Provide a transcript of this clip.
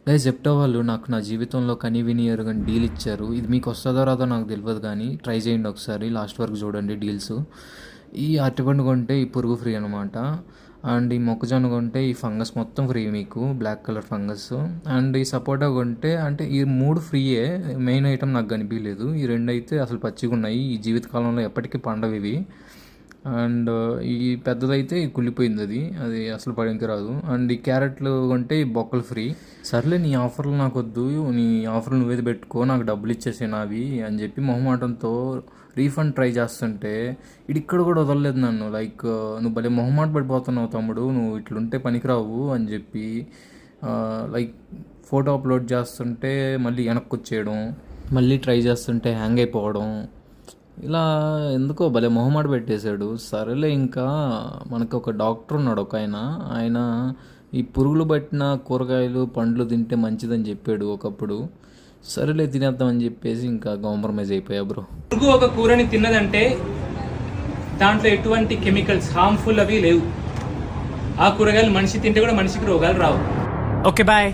Guys Zepto వాళ్ళు నాకు నా జీవితంలో కని విని ఎరుగని డీల్ ఇచ్చారు. ఇది మీకు వస్తుందో రాదో నాకు తెలియదు కానీ ట్రై చేయండి ఒకసారి. లాస్ట్ వరకు చూడండి డీల్స్. ఈ అరటిపండు కొంటే ఈ పురుగు ఫ్రీ అనమాట. అండ్ ఈ మొక్కజొన్న కొంటే ఈ ఫంగస్ మొత్తం ఫ్రీ మీకు, బ్లాక్ కలర్ ఫంగస్. అండ్ ఈ సపోటా కొంటే అంటే ఈ 3 ఫ్రీయే. మెయిన్ ఐటమ్ నాకు కనిపించలేదు. ఈ 2 అయితే అసలు పచ్చిగా ఉన్నాయి. ఈ జీవితకాలంలో ఎప్పటికీ పండవు ఇవి. అండ్ ఈ పెద్దదైతే కుళ్ళిపోయింది, అది అసలు పనికి రాదు. అండ్ ఈ క్యారెట్లు కొంటే ఈ బొక్కలు ఫ్రీ. సర్లే నీ ఆఫర్లు నాకు వద్దు, నీ ఆఫర్లు నువ్వేది పెట్టుకో, నాకు డబ్బులు ఇచ్చేసే నావి అని చెప్పి మొహమాటంతో రీఫండ్ ట్రై చేస్తుంటే ఇక్కడ కూడా వదలలేదు నన్ను. లైక్ నువ్వు భలే మొహమాట పడిపోతున్నావు తమ్ముడు, నువ్వు ఇట్లుంటే పనికిరావు అని చెప్పి లైక్ ఫోటో అప్లోడ్ చేస్తుంటే మళ్ళీ వెనక్కి వచ్చేయడం, మళ్ళీ ట్రై చేస్తుంటే హ్యాంగ్ అయిపోవడం, ఇలా ఎందుకో భలే మొహమాట పెట్టేశాడు. సరేలే ఇంకా మనకు ఒక డాక్టర్ ఉన్నాడు ఒక ఆయన ఈ పురుగులు పట్టిన కూరగాయలు పండ్లు తింటే మంచిదని చెప్పాడు ఒకప్పుడు. సరేలే తినేద్దామని చెప్పేసి ఇంకా కాంప్రమైజ్ అయిపోయా బ్రో. పురుగు ఒక కూరని తిన్నదంటే దాంట్లో ఎటువంటి కెమికల్స్ హార్మ్ఫుల్ అవి లేవు. ఆ కూరగాయలు మనిషి తింటే కూడా మనిషికి రోగాలు రావు. Okay bye.